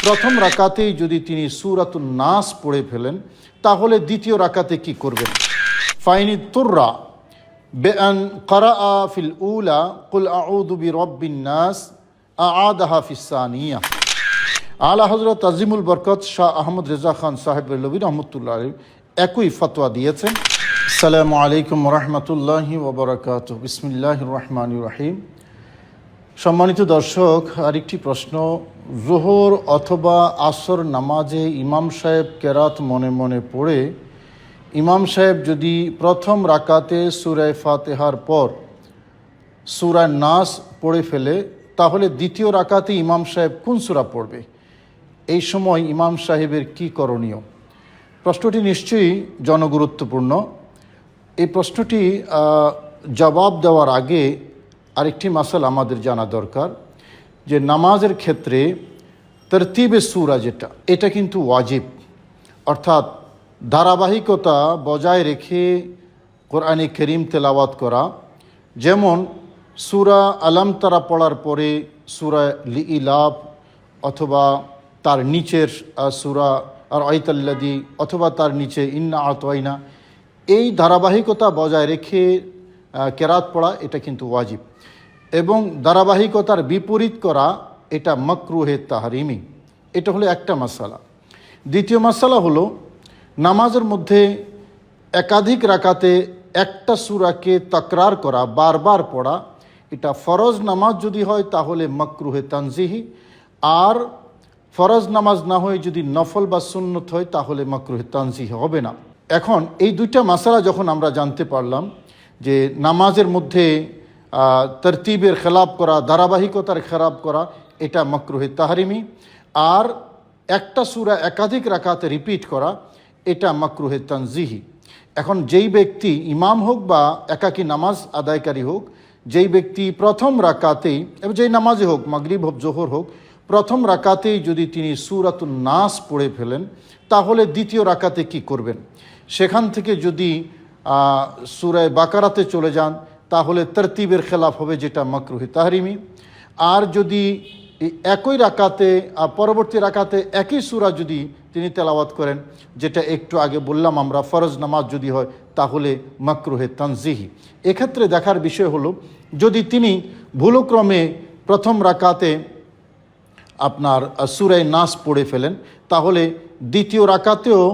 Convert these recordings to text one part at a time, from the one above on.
প্রথম রাকাতেই যদি তিনি সূরাতুন নাস পড়ে ফেলেন তাহলে দ্বিতীয় রাকাতে কি করবেন? ফাইনি তুররা বেআন ক্বারাআ ফিল উলা কুল আউযু বিরাব্বিন নাস আআদাহা ফিস সানিয়া। আলা হযরত আজিমুল বরকত শাহ আহমদ রেজা খান সাহেব বেরলভী রহমতুল্লাহ আলাইহি একই ফতোয়া দিয়েছেন। আসসালামু আলাইকুম ওয়া রাহমাতুল্লাহি ওয়া বারাকাতুহু। বিসমিল্লাহির রহমানির রহিম। সম্মানিত দর্শক, আরেকটি প্রশ্ন। যোহর অথবা আসর নামাজে ইমাম সাহেব কেরাত মনে মনে পড়ে ইমাম সাহেব যদি প্রথম রাকাতে সূরা ফাতিহার পর সূরা নাস পড়ে ফেলে তাহলে দ্বিতীয় রাকাতে ইমাম সাহেব কোন সূরা পড়বে? এই সময় ইমাম সাহেবের কি করণীয়? প্রশ্নটি নিশ্চয়ই জনগুরুত্বপূর্ণ। এই প্রশ্নটি জবাব দেওয়ার আগে আরেকটি মাসালা আমাদের জানা দরকার, যে নামাজের ক্ষেত্রে তরতিবে সূরা এটা কিন্তু ওয়াজিব, অর্থাৎ ধারাবাহিকতা বজায় রেখে কোরআনে কারীম তেলাওয়াত করা। যেমন সূরা আলম তারা পড়ার পরে সূরা লিইলাফ অথবা তার নিচের সূরা আর আইতাল্লাদি অথবা তার নিচে ইন্না আতওয়াইনা, এই ধারাবাহিকতা বজায় রেখে কেরাত পড়া এটা কিন্তু ওয়াজিব। এবং ধারাবাহিকতার বিপরীত করা এটা মাকরুহে তাহরিমি। এটা হলো একটা মাসালা। দ্বিতীয় মাসালা হলো নামাজের মধ্যে একাধিক রাকাতে একটা সূরাকে তাকরার করা, বারবার পড়া। এটা ফরজ নামাজ যদি হয় তাহলে মাকরুহে তানজিহি, আর ফরজ নামাজ না হয়ে যদি নফল বা সুন্নত হয় তাহলে মাকরুহে তানজিহি হবে না। এখন এই দুইটা মাসালা যখন আমরা জানতে পারলাম যে নামাজের মধ্যে তরতিবের খেলাপ করা, ধারাবাহিকতার খেলাপ করা এটা মাকরুহে তাহরিমি, আর একটা সূরা একাধিক রাকাতে রিপিট করা এটা মাকরুহে তানজিহি। এখন যেই ব্যক্তি ইমাম হোক বা একাকী নামাজ আদায়কারী হোক, যেই ব্যক্তি প্রথম রাকাতেই, এবং যেই নামাজে হোক, মাগরিব হোক জোহর হোক, প্রথম রাকাতেই যদি তিনি সূরাতুন নাস পড়ে ফেলেন তাহলে দ্বিতীয় রাকাতে কি করবেন? সেখান থেকে যদি সূরা বাকারাতে চলে যান তাহলে তরতিবের খেলাফ হবে, যেটা মাকরুহে তাহরিমি। আর যদি একই রাকাতে পরবর্তী রাকাতে একই সূরা যদি তিনি তেলাওয়াত করেন, যেটা একটু আগে বললাম আমরা, ফরজ নামাজ যদি হয় তাহলে মাকরুহে তানজিহি। এক্ষেত্রে দেখার বিষয় হলো, যদি তিনি ভুলক্রমে প্রথম রাকাতে আপনার সূরা নাস পড়ে ফেলেন তাহলে দ্বিতীয় রাকাতেও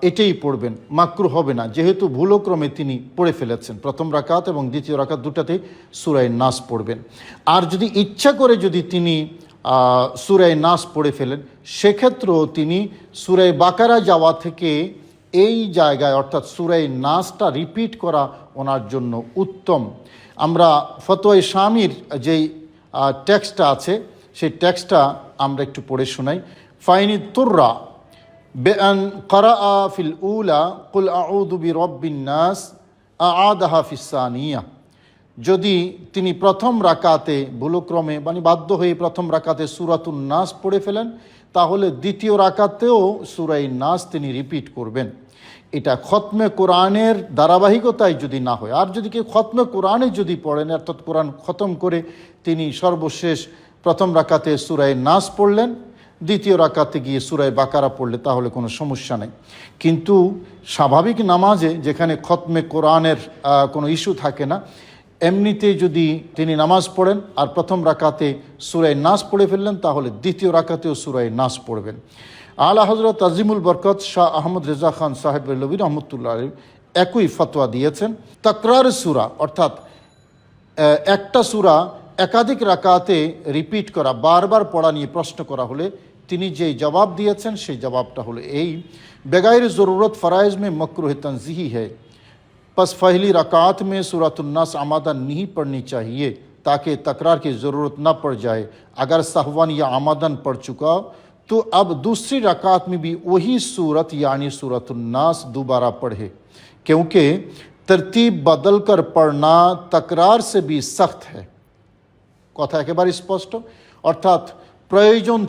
এটাই পড়বেন, মাকরু হবে না, যেহেতু ভুলক্রমে তিনি পড়ে ফেলেছেন। প্রথম রাকাত এবং দ্বিতীয় রাকাত দুটাতেই সূরা নাস পড়বেন। আর যদি ইচ্ছা করে যদি তিনি সূরা নাস পড়ে ফেলেন, সেক্ষেত্রেও তিনি সূরা বাকারা যাওয়া থেকে এই জায়গায় অর্থাৎ সূরা নাসটা রিপিট করা ওনার জন্য উত্তম। আমরা ফতোয়া শামির যেই টেক্সটটা আছে সেই টেক্সটটা আমরা একটু পড়ে শোনাই। ফাইনি তুররা বেআন ক্বারাআ ফিল উলা কুল আউযু বিরাব্বিন নাস আআদাহা ফিস সানিয়া। যদি তিনি প্রথম রাকাতে ভুলক্রমে বাধ্য হয়ে প্রথম রাকাতে সূরাতুন নাস পড়ে ফেলেন তাহলে দ্বিতীয় রাকাতেও সূরা নাস তিনি রিপিট করবেন। এটা খতমে কোরআনের ধারাবাহিকতায় যদি না হয়, আর যদি কেউ খতমে কোরআনে যদি পড়েন, অর্থাৎ কোরআন খতম করে তিনি সর্বশেষ প্রথম রাকাতে সূরা নাস পড়লেন, দ্বিতীয় রাকাতে গিয়ে সূরা বাকারা পড়লে তাহলে কোনো সমস্যা নেই। কিন্তু স্বাভাবিক নামাজে যেখানে খতমে কোরআনের কোনো ইস্যু থাকে না, এমনিতে যদি তিনি নামাজ পড়েন আর প্রথম রাকাতে সূরা নাস পড়ে ফেললেন তাহলে দ্বিতীয় রাকাতেও সূরা নাস পড়বেন। আলা হযরত আজিমুল বরকত শাহ আহমদ রেজা খান সাহেব বেরলভী রহমতুল্লাহ আলাইহি একই ফতোয়া দিয়েছেন। তাকরার সূরা অর্থাৎ একটা সূরা একাধিক রাকাতে রিপিট করা, বারবার পড়া নিয়ে প্রশ্ন করা হলে তিনি যেই জবাব দিয়েছেন সেই জবাবটা হলো এই, বেগাইর জরুরত ফরাइज में मकरूह तंज़ीही है, बस पहली रकात में सूरतुन नास आमदन नहीं पढ़नी चाहिए ताकि तकरार की ज़रूरत न पड़ जाए। अगर सहवन या आमदन पढ़ चुका तो अब दूसरी रकात में भी वही सूरत यानी सूरतुन नास दोबारा पढ़े, क्योंकि तरतीब बदल कर पढ़ना तकरार से भी सख्त है। কথা একেবারে স্পষ্ট, অর্থাৎ প্রয়োজন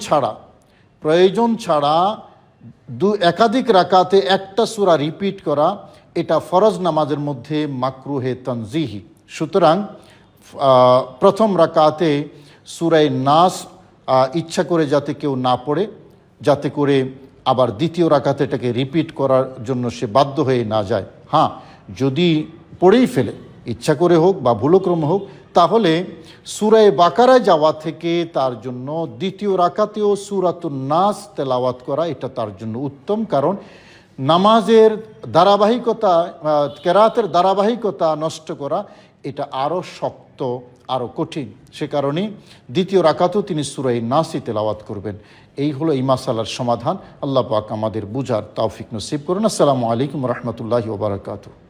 ছাড়া একাধিক রাকাতে একটা সূরা রিপিট করা এটা ফরজ নামাজের মধ্যে মাকরুহে তানজিহি। সুতরাং প্রথম রাকাতে সূরা নাস ইচ্ছা করে যাতে কেউ না পড়ে, যাতে করে আবার দ্বিতীয় রাকাতে এটাকে রিপিট করার জন্য সে বাধ্য হয়ে না যায়। হ্যাঁ, যদি পড়েই ফেলে, ইচ্ছা করে হোক বা ভুলক্রমে হোক, তাহলে সূরা বাকারায় যাওয়া থেকে তার জন্য দ্বিতীয় রাকাতেও সূরাতুন নাস তেলাওয়াত করা এটা তার জন্য উত্তম। কারণ নামাজের ধারাবাহিকতা, কেরাতের ধারাবাহিকতা নষ্ট করা এটা আরও শক্ত, আরও কঠিন। সে কারণে দ্বিতীয় রাকাতেও তিনি সূরা নাসই তেলাওয়াত করবেন। এই হলো এই মাসালার সমাধান। আল্লাহ পাক আমাদের বুঝার তৌফিক নসিব করুন। আসসালামু আলাইকুম রহমতুল্লাহি ওয়া বারাকাতুহু।